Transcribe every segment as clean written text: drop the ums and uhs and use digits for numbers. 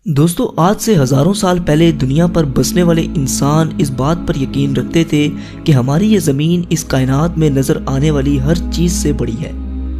दोस्तों, आज से हजारों साल पहले दुनिया पर बसने वाले इंसान इस बात पर यकीन रखते थे कि हमारी ये जमीन इस कायनात में नजर आने वाली हर चीज से बड़ी है।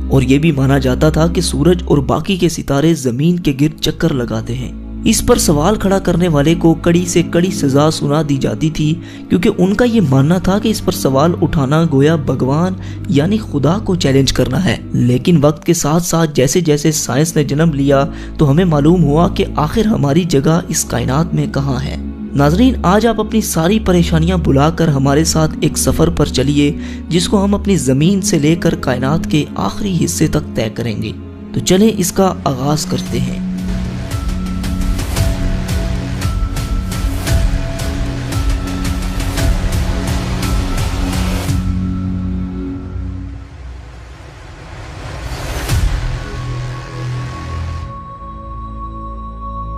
और ये भी माना जाता था कि सूरज और बाकी के सितारे जमीन के गिर्द चक्कर लगाते हैं। इस पर सवाल खड़ा करने वाले को कड़ी से कड़ी सजा सुना दी जाती थी, क्योंकि उनका ये मानना था कि इस पर सवाल उठाना गोया भगवान यानी खुदा को चैलेंज करना है। लेकिन वक्त के साथ साथ जैसे जैसे साइंस ने जन्म लिया तो हमें मालूम हुआ कि आखिर हमारी जगह इस कायनात में कहाँ है। नाजरीन, आज आप अपनी सारी परेशानियां भुलाकर हमारे साथ एक सफर पर चलिए, जिसको हम अपनी जमीन से लेकर कायनात के आखिरी हिस्से तक तय करेंगे। तो चलें इसका आगाज करते हैं।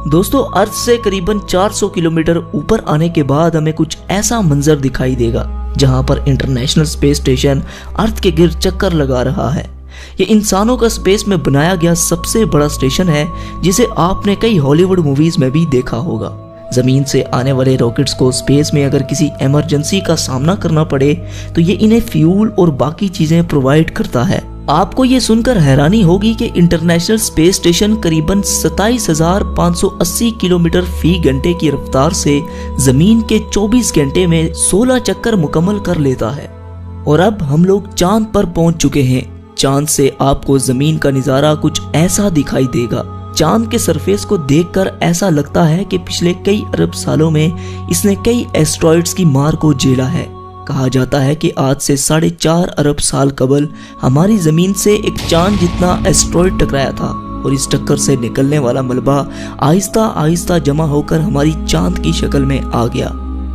दोस्तों, अर्थ से करीबन 400 किलोमीटर ऊपर आने के बाद हमें कुछ ऐसा मंजर दिखाई देगा जहां पर इंटरनेशनल स्पेस स्टेशन अर्थ के गिर्द चक्कर लगा रहा है। ये इंसानों का स्पेस में बनाया गया सबसे बड़ा स्टेशन है, जिसे आपने कई हॉलीवुड मूवीज में भी देखा होगा। जमीन से आने वाले रॉकेट्स को स्पेस में अगर किसी इमरजेंसी का सामना करना पड़े तो ये इन्हें फ्यूल और बाकी चीजें प्रोवाइड करता है। आपको ये सुनकर हैरानी होगी कि इंटरनेशनल स्पेस स्टेशन करीबन 27,580 किलोमीटर फी घंटे की रफ्तार से जमीन के 24 घंटे में 16 चक्कर मुकम्मल कर लेता है। और अब हम लोग चांद पर पहुंच चुके हैं। चांद से आपको जमीन का नजारा कुछ ऐसा दिखाई देगा। चांद के सरफेस को देखकर ऐसा लगता है कि पिछले कई अरब सालों में इसने कई एस्ट्रॉइड्स की मार को झेला है। कहा जाता है कि आज से 4.5 अरब साल कबल हमारी जमीन से एक चांद जितना एस्ट्रॉइड टकराया था, और इस टक्कर से निकलने वाला मलबा आहिस्ता आहिस्ता जमा होकर हमारी चांद की शक्ल में आ गया।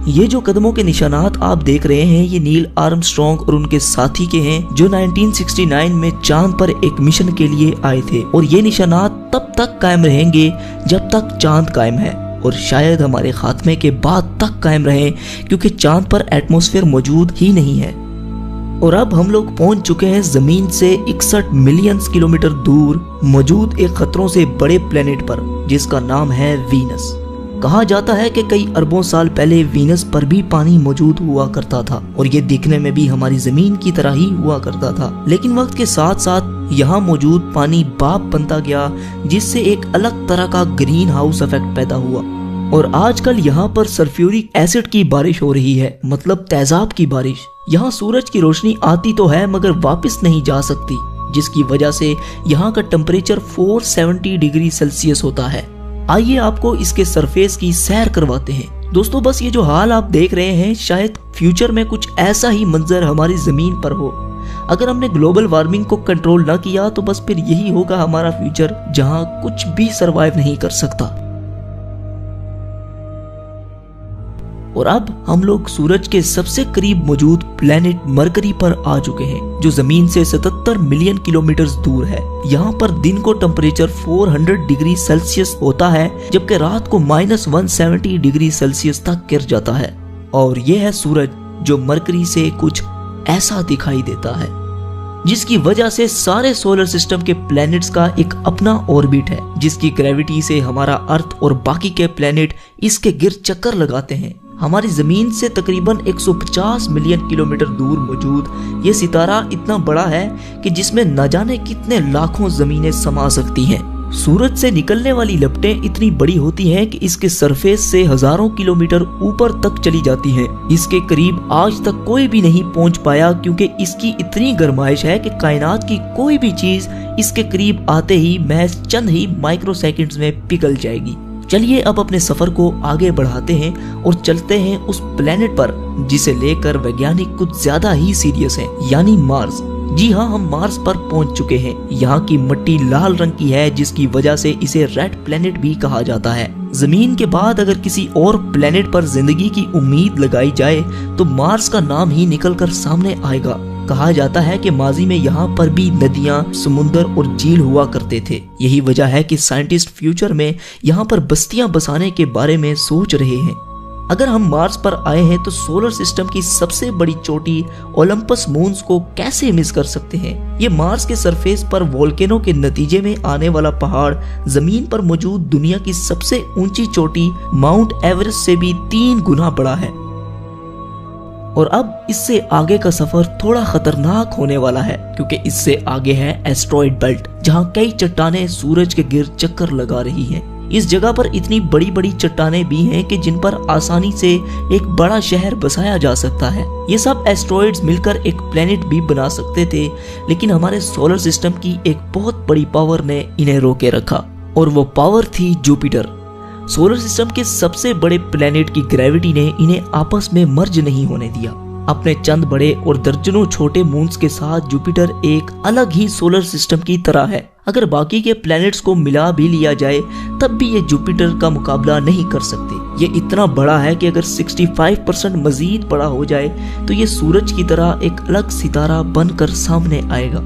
ये जो कदमों के निशानात आप देख रहे हैं, ये नील आर्मस्ट्रॉन्ग और उनके साथी के हैं, जो 1969 में चांद पर एक मिशन के लिए आए थे। और ये निशानात तब तक कायम रहेंगे जब तक चांद कायम है, और शायद हमारे खात्मे के बाद तक कायम रहे, क्योंकि चांद पर एटमॉस्फेयर मौजूद ही नहीं है। और अब हम लोग पहुंच चुके हैं जमीन से 61 मिलियन किलोमीटर दूर मौजूद एक खतरों से बड़े प्लेनेट पर, जिसका नाम है वीनस। कहा जाता है कि कई अरबों साल पहले वीनस पर भी पानी मौजूद हुआ करता था, और ये दिखने में भी हमारी जमीन की तरह ही हुआ करता था। लेकिन वक्त के साथ साथ यहाँ मौजूद पानी भाप बनता गया, जिससे एक अलग तरह का ग्रीन हाउस इफेक्ट पैदा हुआ। और आजकल यहाँ पर सल्फ्यूरिक एसिड की बारिश हो रही है, मतलब तेजाब की बारिश। यहाँ सूरज की रोशनी आती तो है मगर वापस नहीं जा सकती, जिसकी वजह से यहाँ का टेम्परेचर 470 डिग्री सेल्सियस होता है। आइए आपको इसके सरफेस की सैर करवाते हैं। दोस्तों, बस ये जो हाल आप देख रहे हैं, शायद फ्यूचर में कुछ ऐसा ही मंजर हमारी जमीन पर हो। अगर हमने ग्लोबल वार्मिंग को कंट्रोल ना किया तो बस फिर यही होगा हमारा फ्यूचर, जहां कुछ भी सरवाइव नहीं कर सकता। और अब हम लोग सूरज के सबसे करीब मौजूद प्लेनेट मरकरी पर आ चुके हैं, जो जमीन से 77 मिलियन किलोमीटर दूर है। यहाँ पर दिन को टेम्परेचर 400 डिग्री सेल्सियस होता है, जबकि रात को -170 डिग्री सेल्सियस तक गिर जाता है। और यह है सूरज, जो मरकरी से कुछ ऐसा दिखाई देता है, जिसकी वजह से सारे सोलर सिस्टम के प्लैनेट्स का एक अपना ऑर्बिट है, जिसकी ग्रेविटी से हमारा अर्थ और बाकी के प्लैनेट इसके गिर्द चक्कर लगाते हैं। हमारी जमीन से तकरीबन 150 मिलियन किलोमीटर दूर मौजूद ये सितारा इतना बड़ा है कि जिसमें न जाने कितने लाखों जमीनें समा सकती हैं। सूरज से निकलने वाली लपटें इतनी बड़ी होती हैं कि इसके सरफेस से हजारों किलोमीटर ऊपर तक चली जाती हैं। इसके करीब आज तक कोई भी नहीं पहुंच पाया, क्योंकि इसकी इतनी गर्माइश है कि कायनात की कोई भी चीज इसके करीब आते ही महज चंद ही माइक्रो सेकंड्स में पिघल जाएगी। चलिए अब अपने सफर को आगे बढ़ाते हैं और चलते हैं उस प्लेनेट पर जिसे लेकर वैज्ञानिक कुछ ज्यादा ही सीरियस हैं, यानी मार्स। जी हाँ, हम मार्स पर पहुंच चुके हैं। यहाँ की मिट्टी लाल रंग की है, जिसकी वजह से इसे रेड प्लेनेट भी कहा जाता है। जमीन के बाद अगर किसी और प्लेनेट पर जिंदगी की उम्मीद लगाई जाए तो मार्स का नाम ही निकलकर सामने आएगा। कहा जाता है कि माजी में यहाँ पर भी नदियाँ, समुंदर और झील हुआ करते थे। यही वजह है कि साइंटिस्ट फ्यूचर में यहाँ पर बस्तियां बसाने के बारे में सोच रहे हैं। अगर हम मार्स पर आए हैं तो सोलर सिस्टम की सबसे बड़ी चोटी ओलंपस मून्स को कैसे मिस कर सकते हैं। ये मार्स के सरफेस पर वोल्केनो के नतीजे में आने वाला पहाड़ जमीन पर मौजूद दुनिया की सबसे ऊंची चोटी माउंट एवरेस्ट से भी 3 गुना बड़ा है। और अब इससे आगे का सफर थोड़ा खतरनाक होने वाला है, क्योंकि इससे आगे है एस्ट्रॉइड बेल्ट, जहाँ कई चट्टानें सूरज के गिर्द चक्कर लगा रही हैं। इस जगह पर इतनी बड़ी बड़ी चट्टानें भी हैं कि जिन पर आसानी से एक बड़ा शहर बसाया जा सकता है। ये सब एस्ट्रॉइड्स मिलकर एक प्लेनेट भी बना सकते थे, लेकिन हमारे सोलर सिस्टम की एक बहुत बड़ी पावर ने इन्हें रोके रखा, और वो पावर थी जुपिटर। सोलर सिस्टम के सबसे बड़े प्लेनेट की ग्रेविटी ने इन्हें आपस में मर्ज नहीं होने दिया। अपने चंद बड़े और दर्जनों छोटे मून्स के साथ जुपिटर एक अलग ही सोलर सिस्टम की तरह है। अगर बाकी के प्लैनेट्स को मिला भी लिया जाए तब भी ये जुपिटर का मुकाबला नहीं कर सकते। ये इतना बड़ा है कि अगर 65% मजीद बड़ा हो जाए तो ये सूरज की तरह एक अलग सितारा बनकर सामने आएगा।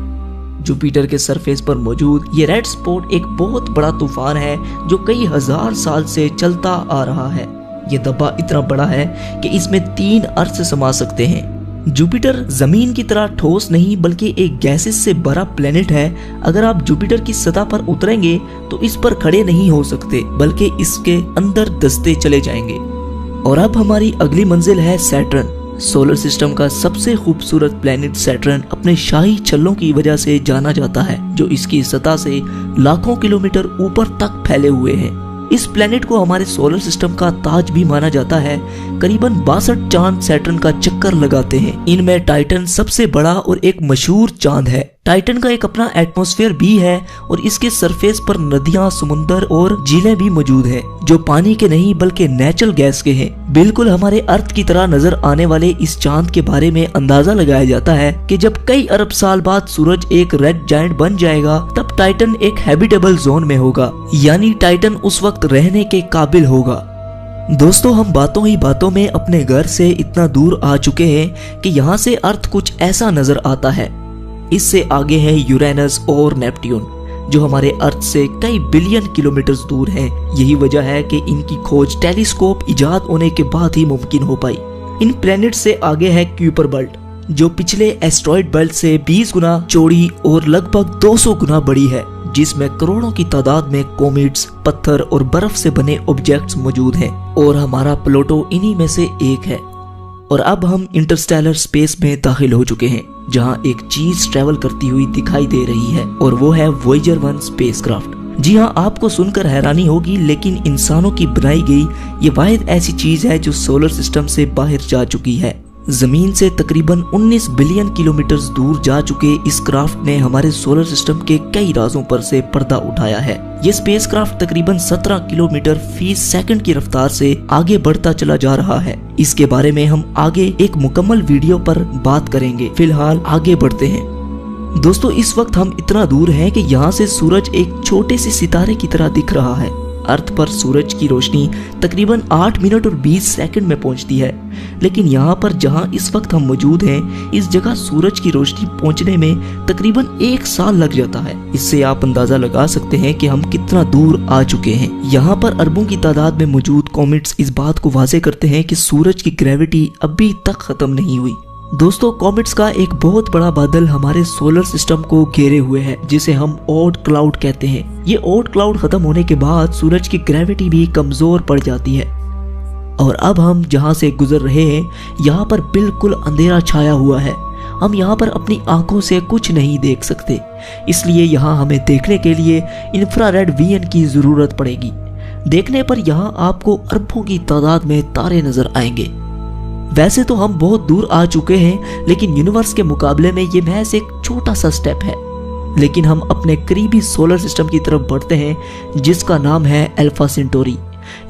जुपिटर के सरफेस पर मौजूद ये रेड स्पॉट एक बहुत बड़ा तूफान है जो कई हजार साल से चलता आ रहा है। ये धब्बा इतना बड़ा है कि इसमें 3 अर्थ समा सकते हैं। जुपिटर जमीन की तरह ठोस नहीं बल्कि एक गैसेस से भरा प्लेनेट है। अगर आप जुपिटर की सतह पर उतरेंगे तो इस पर खड़े नहीं हो सकते बल्कि इसके अंदर दसते चले जाएंगे। और अब हमारी अगली मंजिल है सैटर्न। सोलर सिस्टम का सबसे खूबसूरत प्लेनेट सैटर्न अपने शाही छल्लों की वजह से जाना जाता है, जो इसकी सतह से लाखों किलोमीटर ऊपर तक फैले हुए हैं। इस प्लेनेट को हमारे सोलर सिस्टम का ताज भी माना जाता है। करीबन 62 चांद सैटर्न का चक्कर लगाते हैं। इनमें टाइटन सबसे बड़ा और एक मशहूर चांद है। टाइटन का एक अपना एटमॉस्फेयर भी है और इसके सरफेस पर नदियां, समुंदर और झीलें भी मौजूद हैं, जो पानी के नहीं बल्कि नेचुरल गैस के हैं। बिल्कुल हमारे अर्थ की तरह नजर आने वाले इस चांद के बारे में अंदाजा लगाया जाता है कि जब कई अरब साल बाद सूरज एक रेड जायंट बन जाएगा तब टाइटन एक हैबिटेबल जोन में होगा, यानी टाइटन उस वक्त रहने के काबिल होगा। दोस्तों, हम बातों ही बातों में अपने घर से इतना दूर आ चुके हैं कि यहाँ से अर्थ कुछ ऐसा नजर आता है। इससे आगे है यूरेनस और नेपट्यून, जो हमारे अर्थ से कई बिलियन किलोमीटर दूर हैं। यही वजह है कि इनकी खोज टेलीस्कोप इजाद होने के बाद ही मुमकिन हो पाई। इन प्लैनेट से आगे है क्यूपर बेल्ट, जो पिछले एस्ट्रॉइड बेल्ट से 20 गुना चौड़ी और लगभग 200 गुना बड़ी है, जिसमें करोड़ों की तादाद में कॉमेट्स, पत्थर और बर्फ से बने ऑब्जेक्ट्स मौजूद हैं, और हमारा प्लूटो इन्हीं में से एक है। और अब हम इंटरस्टेलर स्पेस में दाखिल हो चुके हैं, जहां एक चीज ट्रेवल करती हुई दिखाई दे रही है, और वो है वॉयेजर 1 स्पेसक्राफ्ट। जी हाँ, आपको सुनकर हैरानी होगी, लेकिन इंसानों की बनाई गई ये वाहिद ऐसी चीज है जो सोलर सिस्टम से बाहर जा चुकी है। जमीन से तकरीबन 19 बिलियन किलोमीटर दूर जा चुके इस क्राफ्ट ने हमारे सोलर सिस्टम के कई राजों पर से पर्दा उठाया है। ये स्पेसक्राफ्ट तकरीबन 17 किलोमीटर फी सेकंड की रफ्तार से आगे बढ़ता चला जा रहा है। इसके बारे में हम आगे एक मुकम्मल वीडियो पर बात करेंगे। फिलहाल आगे बढ़ते हैं। दोस्तों, इस वक्त हम इतना दूर हैं कि यहाँ से सूरज एक छोटे से सितारे की तरह दिख रहा है। अर्थ पर सूरज की रोशनी तकरीबन 8 मिनट और 20 सेकंड में पहुंचती है, लेकिन यहाँ पर जहाँ इस वक्त हम मौजूद हैं, इस जगह सूरज की रोशनी पहुंचने में तकरीबन 1 साल लग जाता है। इससे आप अंदाजा लगा सकते हैं कि हम कितना दूर आ चुके हैं। यहाँ पर अरबों की तादाद में मौजूद कॉमेट्स इस बात को वाज़ेह करते हैं कि सूरज की ग्रेविटी अभी तक खत्म नहीं हुई। दोस्तों, कॉमेट्स का एक बहुत बड़ा बादल हमारे सोलर सिस्टम को घेरे हुए है, जिसे हम ओट क्लाउड कहते हैं। ये ओट क्लाउड खत्म होने के बाद सूरज की ग्रेविटी भी कमजोर पड़ जाती है, और अब हम जहाँ से गुजर रहे हैं यहाँ पर बिल्कुल अंधेरा छाया हुआ है। हम यहाँ पर अपनी आंखों से कुछ नहीं देख सकते, इसलिए यहाँ हमें देखने के लिए इंफ्रारेड विजन की जरूरत पड़ेगी। देखने पर यहाँ आपको अरबों की तादाद में तारे नजर आएंगे। वैसे तो हम बहुत दूर आ चुके हैं, लेकिन यूनिवर्स के मुकाबले में ये महज एक छोटा सा स्टेप है। लेकिन हम अपने करीबी सोलर सिस्टम की तरफ बढ़ते हैं, जिसका नाम है अल्फा सेंटोरी।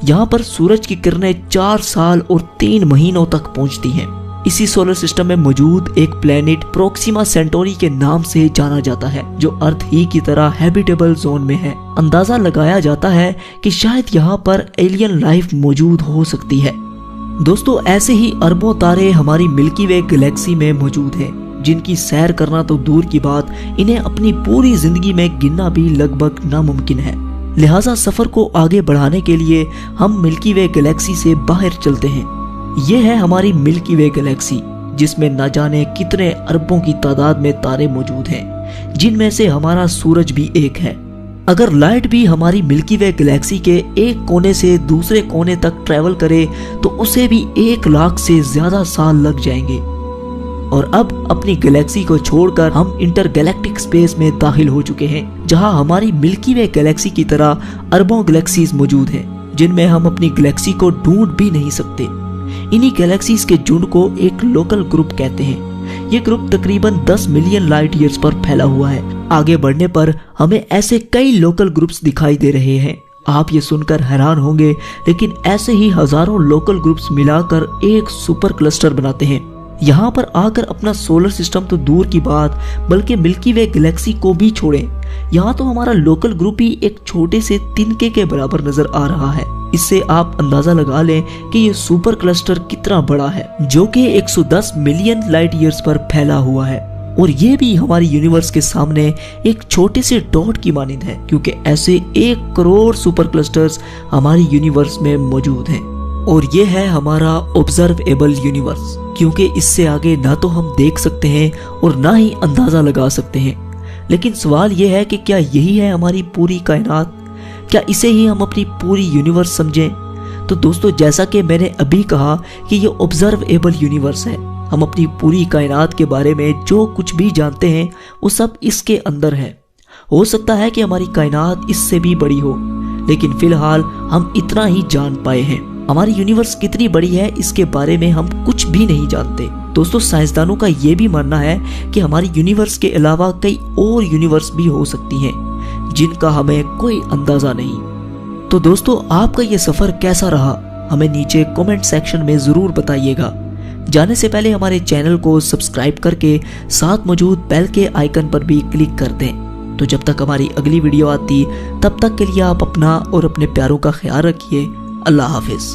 यहाँ पर सूरज की किरणें 4 साल और 3 महीनों तक पहुँचती हैं। इसी सोलर सिस्टम में मौजूद एक प्लेनेट प्रोक्सिमा सेंटोरी के नाम से जाना जाता है, जो अर्थ ही की तरह हैबिटेबल जोन में है। अंदाजा लगाया जाता है कि शायद यहाँ पर एलियन लाइफ मौजूद हो सकती है। दोस्तों, ऐसे ही अरबों तारे हमारी मिल्की वे गैलेक्सी में मौजूद हैं, जिनकी सैर करना तो दूर की बात, इन्हें अपनी पूरी जिंदगी में गिनना भी लगभग नामुमकिन है। लिहाजा सफर को आगे बढ़ाने के लिए हम मिल्की वे गैलेक्सी से बाहर चलते हैं। ये है हमारी मिल्की वे गैलेक्सी, जिसमें न जाने कितने अरबों की तादाद में तारे मौजूद हैं, जिनमें से हमारा सूरज भी एक है। अगर लाइट भी हमारी मिल्की वे गैलेक्सी के एक कोने से दूसरे कोने तक ट्रेवल करे तो उसे भी 1 लाख से ज्यादा साल लग जाएंगे। और अब अपनी गैलेक्सी को छोड़कर हम इंटरगैलेक्टिक स्पेस में दाखिल हो चुके हैं, जहां हमारी मिल्की वे गैलेक्सी की तरह अरबों गैलेक्सीज मौजूद हैं, जिनमें हम अपनी गैलेक्सी को ढूंढ भी नहीं सकते। इन्हीं गैलेक्सीज के झुंड को एक लोकल ग्रुप कहते हैं। ये ग्रुप तकरीबन 10 मिलियन लाइट ईयर्स पर फैला हुआ है। आगे बढ़ने पर हमें ऐसे कई लोकल ग्रुप्स दिखाई दे रहे हैं। आप ये सुनकर हैरान होंगे, लेकिन ऐसे ही हजारों लोकल ग्रुप्स मिलाकर एक सुपर क्लस्टर बनाते हैं। यहाँ पर आकर अपना सोलर सिस्टम तो दूर की बात, बल्कि मिल्की वे गैलेक्सी को भी छोड़ें, यहाँ तो हमारा लोकल ग्रुप ही एक छोटे से तिनके के बराबर नजर आ रहा है। इससे आप अंदाजा लगा लें कि ये सुपर क्लस्टर कितना बड़ा है, जो कि 110 मिलियन लाइट ईयर्स पर फैला हुआ है। और ये भी हमारी यूनिवर्स के सामने एक छोटे से डॉट की मानिंद है, क्योंकि ऐसे 1 करोड़ सुपर क्लस्टर्स हमारी यूनिवर्स में मौजूद हैं। और ये है हमारा ऑब्जर्वेबल यूनिवर्स, क्योंकि इससे आगे ना तो हम देख सकते हैं और ना ही अंदाजा लगा सकते हैं। लेकिन सवाल ये है कि क्या यही है हमारी पूरी कायनात? क्या इसे ही हम अपनी पूरी यूनिवर्स समझें? तो दोस्तों, जैसा कि मैंने अभी कहा कि ये ऑब्जर्वेबल यूनिवर्स है। हम अपनी पूरी कायनात के बारे में जो कुछ भी जानते हैं वो सब इसके अंदर है। हो सकता है कि हमारी कायनात इससे भी बड़ी हो, लेकिन फिलहाल हम इतना ही जान पाए हैं। हमारी यूनिवर्स कितनी बड़ी है इसके बारे में हम कुछ भी नहीं जानते। दोस्तों, साइंसदानों का ये भी मानना है कि हमारी यूनिवर्स के अलावा कई और यूनिवर्स भी हो सकती हैं, जिनका हमें कोई अंदाजा नहीं। तो दोस्तों, आपका ये सफर कैसा रहा? हमें नीचे कमेंट सेक्शन में जरूर बताइएगा। जाने से पहले हमारे चैनल को सब्सक्राइब करके साथ मौजूद बेल के आइकन पर भी क्लिक कर दें। तो जब तक हमारी अगली वीडियो आती, तब तक के लिए आप अपना और अपने प्यारों का ख्याल रखिए। अल्लाह हाफिज।